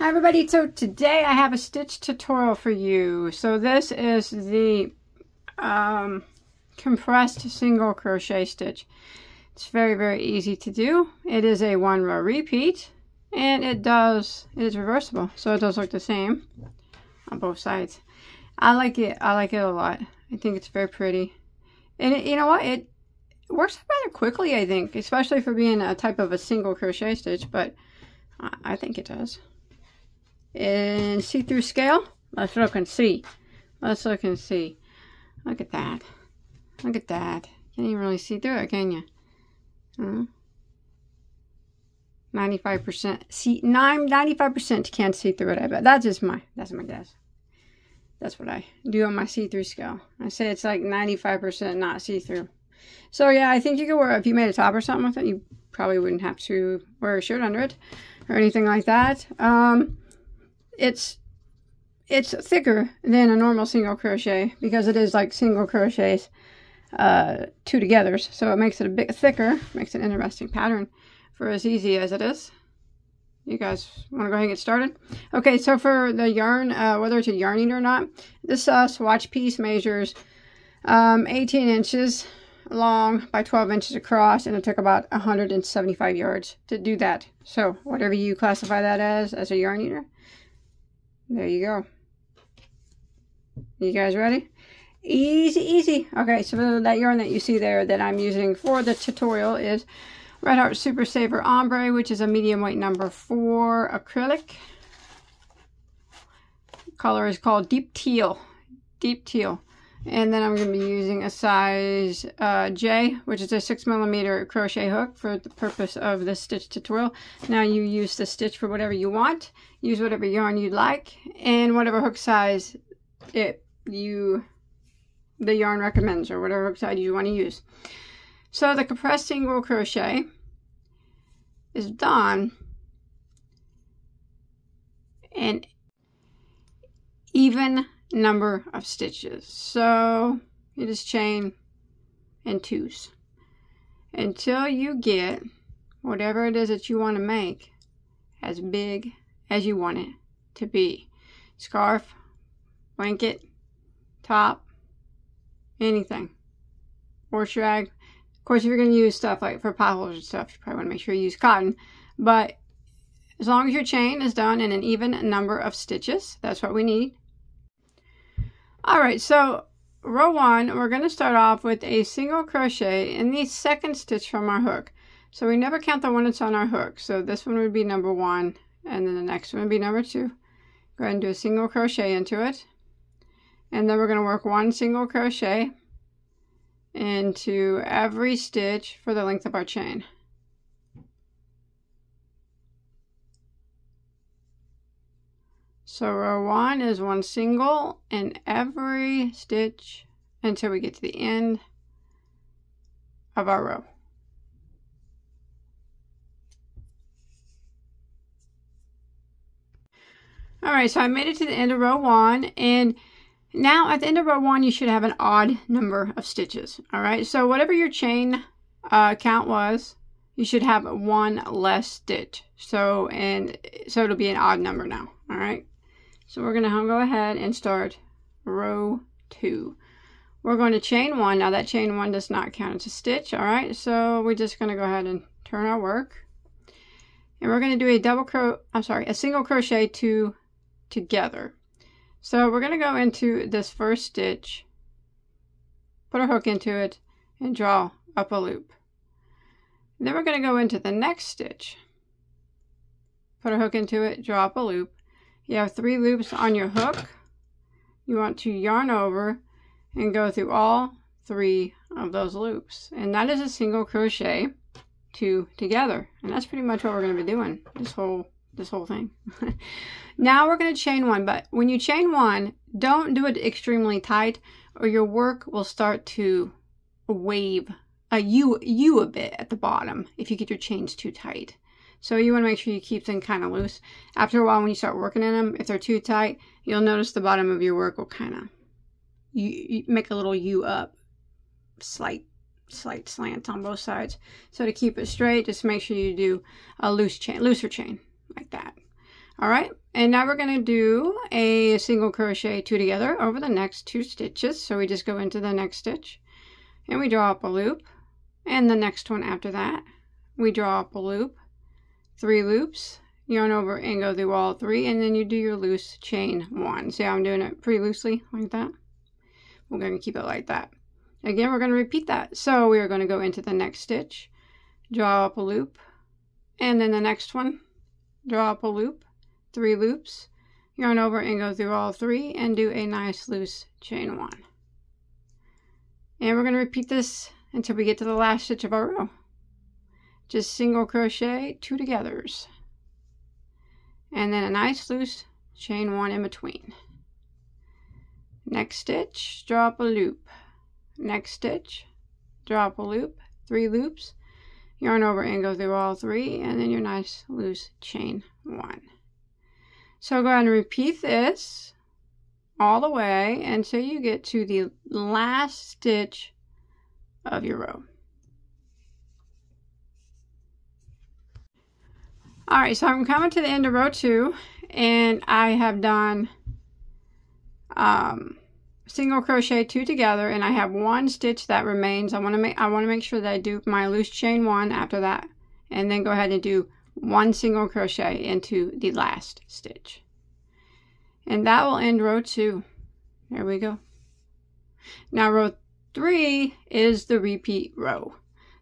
Hi everybody, so today I have a stitch tutorial for you. So this is the compressed single crochet stitch. It's very easy to do. It is a 1 row repeat and it is reversible, so it does look the same on both sides. I like it a lot. I think it's very pretty, and you know what, it works rather quickly, I think, especially for being a type of a single crochet stitch, but I think it does. In see-through scale, let's look and see. Let's look and see. Look at that. Look at that. Can't even really see through it, can you? 95%. See, 95% can't see through it, I bet. That's my guess. That's what I do on my see-through scale. I say it's like 95% not see-through. So yeah, I think you could wear, if you made a top or something with it, you probably wouldn't have to wear a shirt under it or anything like that. It's thicker than a normal single crochet because it is like single crochets, 2 together. So it makes it a bit thicker, makes an interesting pattern for as easy as it is. You guys want to go ahead and get started? Okay, so for the yarn, whether it's a yarn eater or not, this swatch piece measures 18 inches long by 12 inches across, and it took about 175 yards to do that. So whatever you classify that as a yarn eater, there you go. You guys ready? Easy. Okay, so that yarn that you see there that I'm using for the tutorial is Red Heart Super Saver Ombre, which is a medium weight number 4 acrylic. Color is called Deep Teal. And then I'm going to be using a size J, which is a 6mm crochet hook for the purpose of this stitch tutorial. Now you use the stitch for whatever you want. Use whatever yarn you'd like, and whatever hook size the yarn recommends, or whatever hook size you want to use. So the compressed single crochet is done an even number of stitches. So you just chain in 2s until you get whatever it is that you want to make as big as you want it to be. Scarf, blanket, top, anything, or shrag. Of course, if you're going to use stuff like for potholes and stuff, you probably want to make sure you use cotton. But as long as your chain is done in an even number of stitches, that's what we need. Alright, so row 1, we're going to start off with a single crochet in the 2nd stitch from our hook. So we never count the one that's on our hook. So this one would be number 1, and then the next one would be number 2. Go ahead and do a single crochet into it. And then we're going to work 1 single crochet into every stitch for the length of our chain. So row 1 is 1 single in every stitch until we get to the end of our row. Alright, so I made it to the end of row 1, and now at the end of row 1 you should have an odd number of stitches. Alright, so whatever your chain count was, you should have 1 less stitch. So it'll be an odd number now. Alright. So we're going to go ahead and start row 2. We're going to chain 1. Now that chain 1 does not count as a stitch. Alright, so we're just going to go ahead and turn our work. And we're going to do a single crochet 2 together. So we're going to go into this first stitch, put our hook into it, and draw up a loop. Then we're going to go into the next stitch, put our hook into it, draw up a loop. You have 3 loops on your hook. You want to yarn over and go through all 3 of those loops. And that is a single crochet 2 together. And that's pretty much what we're going to be doing this whole thing. Now we're going to chain 1, but when you chain 1, don't do it extremely tight or your work will start to wave a bit at the bottom if you get your chains too tight. So you want to make sure you keep them kind of loose. After a while, when you start working in them, if they're too tight, you'll notice the bottom of your work will kind of, you make a little U up, slight slant on both sides. So to keep it straight, just make sure you do a looser chain like that. All right, and now we're going to do a single crochet 2 together over the next 2 stitches. So we just go into the next stitch and we draw up a loop, and the next one after that we draw up a loop, 3 loops, yarn over and go through all 3, and then you do your loose chain 1. See how I'm doing it pretty loosely like that? We're going to keep it like that. Again, we're going to repeat that. So we are going to go into the next stitch, draw up a loop, and then the next one, draw up a loop, 3 loops, yarn over and go through all 3, and do a nice loose chain 1. And we're going to repeat this until we get to the last stitch of our row. Just single crochet 2 togethers, and then a nice loose chain 1 in between. Next stitch, draw up a loop. Next stitch, draw up a loop, 3 loops, yarn over and go through all 3, and then your nice loose chain 1. So go ahead and repeat this all the way until you get to the last stitch of your row. All right, so I'm coming to the end of row 2, and I have done single crochet 2 together, and I have 1 stitch that remains. I want to make sure that I do my loose chain 1 after that, and then go ahead and do 1 single crochet into the last stitch, and that will end row 2. There we go. Now row 3 is the repeat row,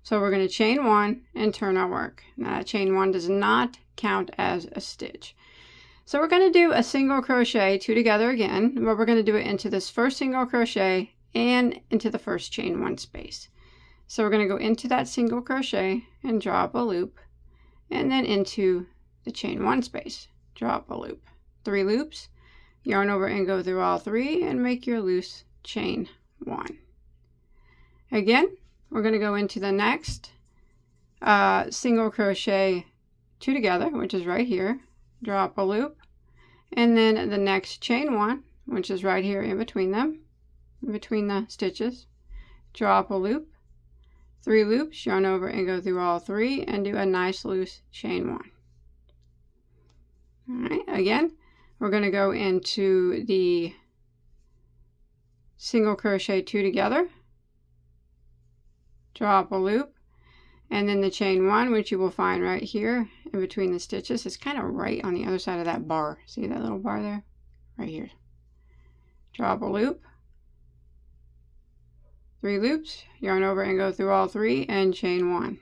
so we're going to chain 1 and turn our work. Now that chain 1 does not count as a stitch, so we're going to do a single crochet 2 together again, but we're going to do it into this first single crochet and into the first chain 1 space. So we're going to go into that single crochet and draw up a loop, and then into the chain 1 space, draw up a loop, 3 loops, yarn over and go through all 3, and make your loose chain 1. Again, we're going to go into the next single crochet 2 together, which is right here, draw up a loop, and then the next chain 1, which is right here in between them, in between the stitches, draw up a loop, 3 loops, yarn over and go through all 3, and do a nice loose chain 1. All right, again, we're going to go into the single crochet 2 together, draw up a loop, and then the chain 1, which you will find right here in between the stitches. It's kind of right on the other side of that bar. See that little bar there? Right here. Draw up a loop, 3 loops, yarn over and go through all 3, and chain 1.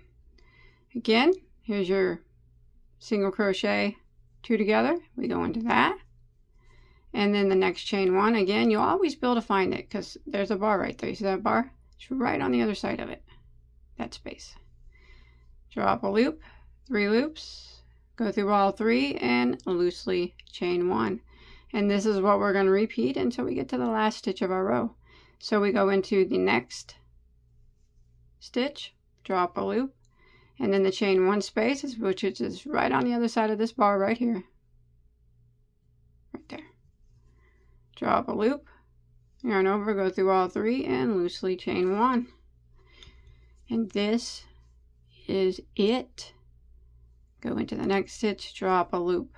Again, here's your single crochet 2 together. We go into that, and then the next chain 1. Again, you'll always be able to find it because there's a bar right there. You see that bar? It's right on the other side of it, that space. Draw up a loop, 3 loops, go through all 3, and loosely chain 1. And this is what we're going to repeat until we get to the last stitch of our row. So we go into the next stitch, draw up a loop, and then the chain 1 space, which is right on the other side of this bar right here. Right there. Draw up a loop, yarn over, go through all 3, and loosely chain 1. And this is it. Go into the next stitch, draw up a loop,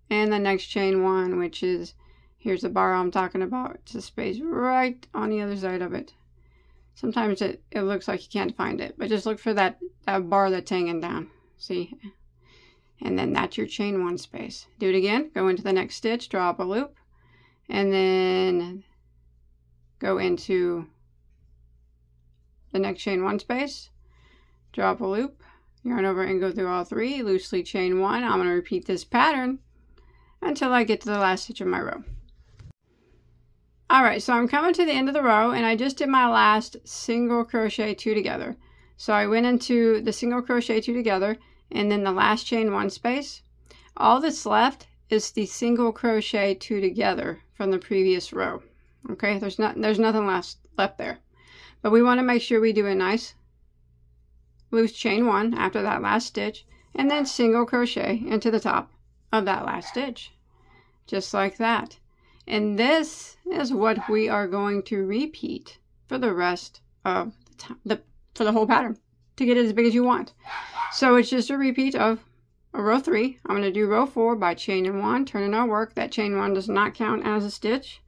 and the next chain 1, which is, here's the bar I'm talking about. It's a space right on the other side of it. Sometimes it looks like you can't find it, but just look for that bar that's hanging down. See? And then that's your chain 1 space. Do it again. Go into the next stitch, draw up a loop, and then go into the next chain 1 space, draw up a loop, yarn over and go through all 3, loosely chain 1. I'm going to repeat this pattern until I get to the last stitch of my row. Alright, so I'm coming to the end of the row, and I just did my last single crochet 2 together. So I went into the single crochet 2 together, and then the last chain 1 space. All that's left is the single crochet 2 together from the previous row. Okay, there's nothing left there. But we want to make sure we do a nice loose chain 1 after that last stitch, and then single crochet into the top of that last stitch, just like that. And this is what we are going to repeat for the rest of the whole pattern to get it as big as you want. So it's just a repeat of row 3. I'm going to do row 4 by chaining 1, turning our work. That chain 1 does not count as a stitch.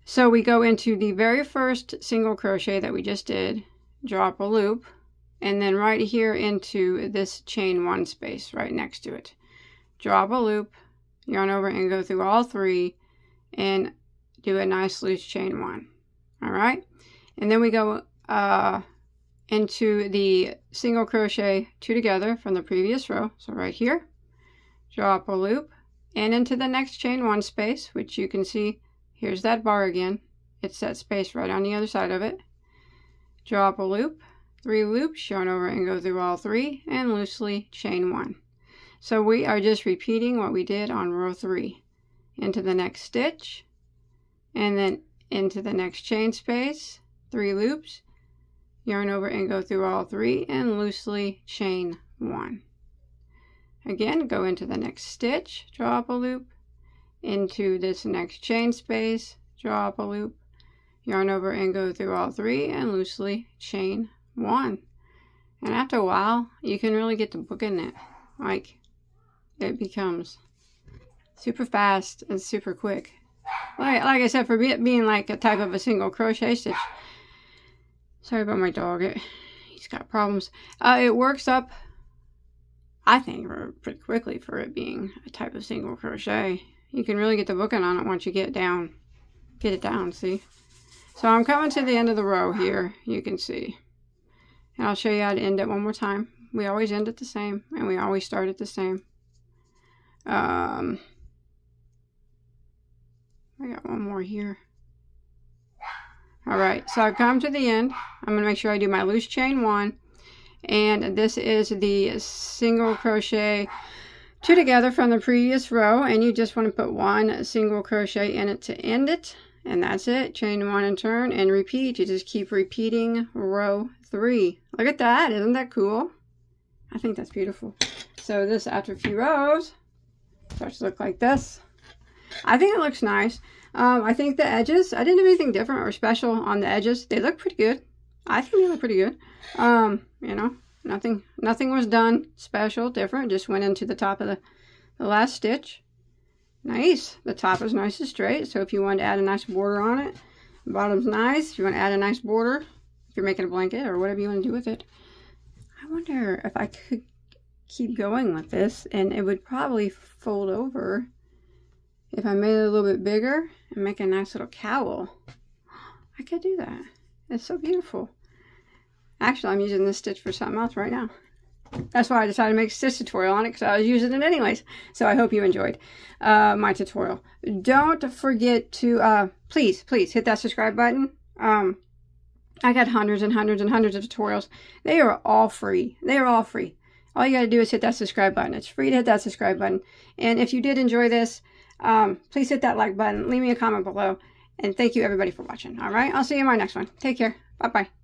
So we go into the very first single crochet that we just did, drop a loop, and then right here into this chain 1 space right next to it. Drop a loop, yarn over and go through all 3 and do a nice loose chain 1. All right, and then we go into the single crochet 2 together from the previous row. So right here, drop a loop and into the next chain 1 space, which you can see, here's that bar again. It's that space right on the other side of it. Drop a loop, 3 loops, yarn over and go through all 3 and loosely chain 1. So we are just repeating what we did on row 3. Into the next stitch, and then into the next chain space, 3 loops, yarn over and go through all 3 and loosely chain 1. Again, go into the next stitch, drop a loop, into this next chain space, drop a loop, yarn over and go through all 3 and loosely chain 1. And after a while, you can really get the book in it. Like, it becomes super fast and super quick. Like I said, for being like a type of a single crochet stitch. Sorry about my dog. He's got problems. It works up, I think, pretty quickly for it being a type of single crochet. You can really get the booking on it once you get it down, see? So I'm coming to the end of the row here, you can see. And I'll show you how to end it one more time. We always end it the same, and we always start it the same. I got one more here. Alright, so I've come to the end. I'm going to make sure I do my loose chain 1. And this is the single crochet 2 together from the previous row. And you just want to put 1 single crochet in it to end it. And that's it. Chain 1 and turn and repeat. You just keep repeating row 3. Look at that. Isn't that cool? I think that's beautiful. So this, after a few rows, starts to look like this. I think it looks nice. I think the edges, I didn't do anything different or special on the edges. They look pretty good. I think they look pretty good. You know, nothing was done special, different. Just went into the top of the last stitch. Nice. The top is nice and straight. So if you want to add a nice border on it, the bottom's nice. If you want to add a nice border, if you're making a blanket or whatever you want to do with it. I wonder if I could keep going with this, and it would probably fold over if I made it a little bit bigger and make a nice little cowl. I could do that. It's so beautiful. Actually, I'm using this stitch for something else right now. That's why I decided to make a stitch tutorial on it, because I was using it anyways. So I hope you enjoyed my tutorial. Don't forget to, please hit that subscribe button. I got hundreds and hundreds and hundreds of tutorials. They are all free. They are all free. All you got to do is hit that subscribe button. It's free to hit that subscribe button. And if you did enjoy this, please hit that like button. Leave me a comment below. And thank you everybody for watching. All right. I'll see you in my next one. Take care. Bye-bye.